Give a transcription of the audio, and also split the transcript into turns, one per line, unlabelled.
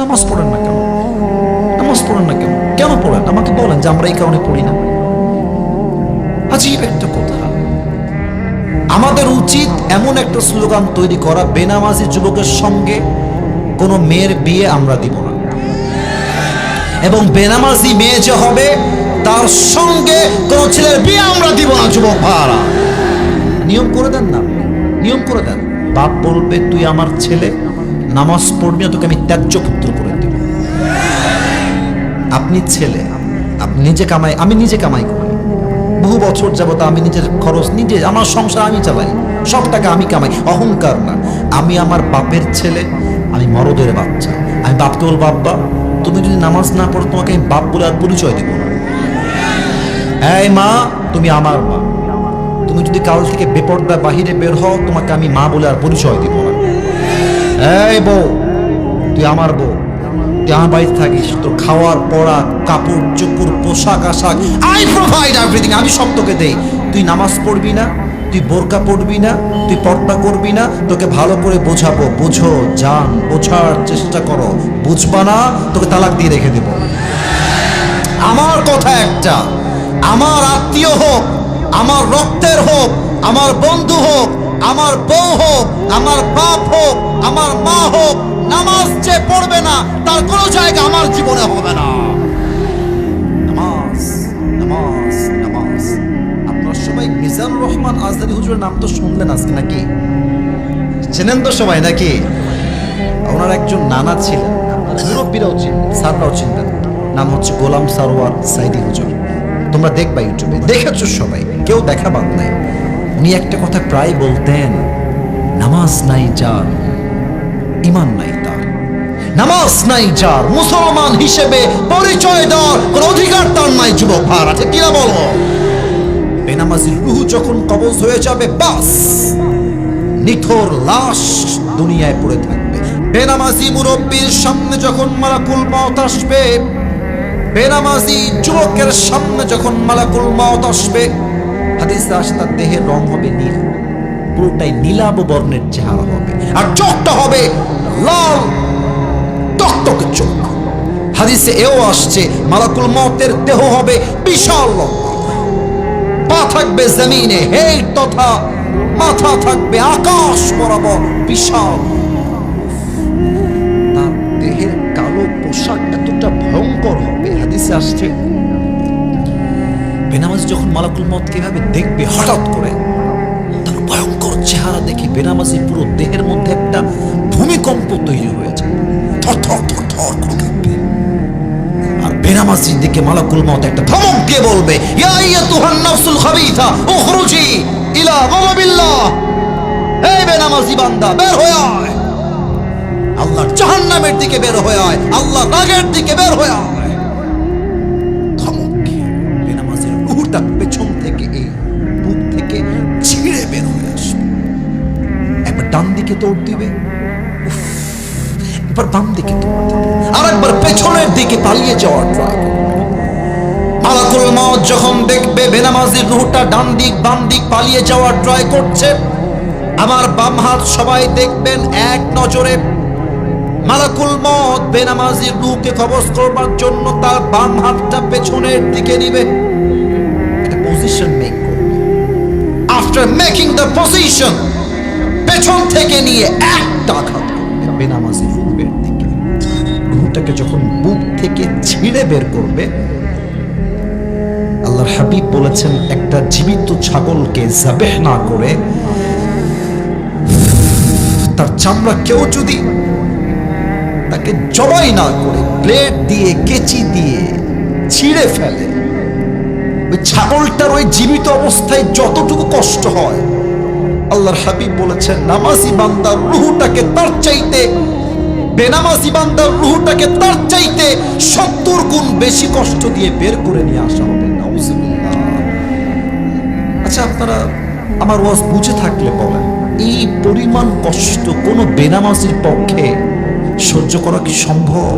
নামাজ পড়েন না কেন? নামাজ পড়েন না কেন? কেন পড়েন? আমাকে বলেন যে আমরা এই কারণে পড়ি না। আজীব একটা কথা। আমাদের উচিত এমন একটা স্লোগান তৈরি করা, বেনামাজি যুবকের সঙ্গে কোনো মেয়ের বিয়ে আমরা দিব না, এবং বেনামাজি মেয়ে যে হবে তার সঙ্গে কোন ছেলের বিয়ে আমরা দিব না। যুবক ভাড়া নিয়ম করে দেন না, নিয়ম করে দেন। বাপ বলবে তুই আমার ছেলে, নামাজ পড়বি না, তোকে আমি ত্যায্য পুত্র করে দেব। আপনি ছেলে, আপনি নিজে কামাই, আমি নিজে কামাই করি, বহু বছর যাবত আমি নিজের খরচ নিজে, আমার সংসার আমি চালাই, সব টাকা আমি কামাই। অহংকার না, আমি আমার বাপের ছেলে, আমি মরদের বাচ্চা। আমি বাপকে বলবো বাপ্পা তুমি যদি নামাজ না পড়ো তোমাকে আমি বাপ বলে আর পরিচয় দেব না। এই মা তুমি আমার মা, তুমি যদি কাল থেকে বেপর্দা বাহিরে বের হও তোমাকে আমি মা বলে আর পরিচয় দিব না। এই বউ তুই আমার বউ, তুই আমার বাড়িতে থাকিস, তোর খাওয়ার পড়া কাপড় চোপড় পোশাক আশাক আই প্রোভাইড এভরিথিং, আমি সব তোকে দেই। তুই নামাজ পড়বি না, তুই বোরকা পড়বি না, তুই পর্দা করবি না, তোকে ভালো করে বোঝাবো, বুঝো জান, বোঝার চেষ্টা করো, বুঝবা না তোকে তালাক দিয়ে রেখে দেব। আমার কথা একটা, আমার আত্মীয় হোক, আমার রক্তের হোক, আমার বন্ধু হোক, আমার বউ হোক, আমার বাপ হোক, আমার মা হোক, নামাজ যে পড়বে না তার কোনো জায়গা আমার জীবনে হবে না। নামাজ নামাজ নামাজ। আপনার সবাই মিজানুর রহমান আজহারী হুজুরের নাম তো শুনলেন আজকে, নাকি চেনেন তো সবাই নাকি? ওনার একজন নানা ছিলেন, মুরব্বীরাও চিনেন, স্যাররাও চিনতেন, নাম হচ্ছে গোলাম সারোয়ার সাইদি হুজুর। তোমরা দেখবা ইউটিউবে, দেখেছো সবাই, কেউ দেখা বাদ নাই। উনি একটা কথা প্রায় বলতেন, নামাজ নাই যার ঈমান নাই তার। নামাজ নাই যার মুসলমান হিসেবে পরিচয় দেওয়ার কোন অধিকার তার নাই। যুবক ভাড়া ঠিক কিনা বলো? বেনামাজির রূহ যখন কবজ হয়ে যাবে, বাস নিথর লাশ দুনিয়ায় পড়ে থাকবে। বেনামাজি মুরব্বীর সামনে যখন মালাকুল মউত আসবে, বেনামাজি যুবকের সামনে যখন মালাকুল মউত আসবে, হাদিসে আসে তার দেহের রং হবে নীল, পুরোটাই নীলাভ বর্ণের চেহারা হবে, আর চোখটা হবে লাল টকটকে চোখ। হাদিসে এও আসছে মালাকুল মউতের দেহ হবে বিশাল লম্বা, পা থাকবে জমিনে হেই তথা মাথা থাকবে আকাশ বরাবর বিশাল। তার দেহের কালো পোশাক এতটা ভয়ঙ্কর হবে, হাদিসে আসছে বেনামাজি যখন মালাকুল মউত কিভাবে দেখবে, হঠাৎ করে তার ভয়ঙ্কর চেহারা দেখে বেনামাজি পুরো দেহের মধ্যে একটা ভূমিকম্প তৈরি হয়েছে, থরথর থরথর করে কাঁপবে। আর বেনামাজির দিকে মালাকুল মউত একটা ধমক দিয়ে বলবে, ইয়া আইয়াতুহান নাফসুল খাবিথা উখরুজি ইলা গাযাবিল্লাহ। এই বেনামাজি বান্দা বের হয়ে আয়, আল্লাহর জাহান্নামের দিকে বের হয়ে আয়, আল্লাহর রাগের দিকে বের হয়ে আয়। তার পেছন থেকে এই বুক থেকে ছিঁড়ে বের হয়ে আসবে। একবার ডান দিকে দৌড় দিবে, একবার বাম দিকে দৌড় দিবে, আর একবার পেছনের দিকে পালিয়ে যাওয়ার ট্রাই করবে। মালাকুল মউত যখন দেখবে বেনামাজির রূহটা ডান দিক বাম দিক পালিয়ে যাওয়ার ট্রাই করছে, আমার বাম হাত সবাই দেখবেন এক নজরে মালাকুল মউত বেনামাজির রূহকে কবজ করবার জন্য তার বাম হাতটা পেছনের দিকে নিবে, position make করবে। After making the position, পেছন থেকে নিয়ে একটা আঘাত করবে বেনামাজি রূহের দিকে। রূহটাকে যখন বুক থেকে ছিঁড়ে বের করবে, আল্লাহর হাবিব বলেছেন একটা জীবিত ছাগলকে যাবেহ না করে তার চামড়া কেউ যদি তাকে জবাই না করে ব্লেড দিয়ে কেচি দিয়ে ছিঁড়ে ফেলে, ওই ছাগলটার ওই জীবিত অবস্থায় যতটুকু কষ্ট হয়, আল্লাহর হাবিব বলেছেন নামাজি বান্দার রূহটাকে তার চাইতে, বেনামাজি বান্দার রূহটাকে তার চাইতে 70 গুণ বেশি কষ্ট দিয়ে বের করে নিয়ে আসা হবে। নাউজুবিল্লাহ। আচ্ছা আপনারা আমার ওয়াজ বুঝে থাকলে বলেন, এই পরিমাণ কষ্ট কোনো বেনামাজির পক্ষে সহ্য করা কি সম্ভব?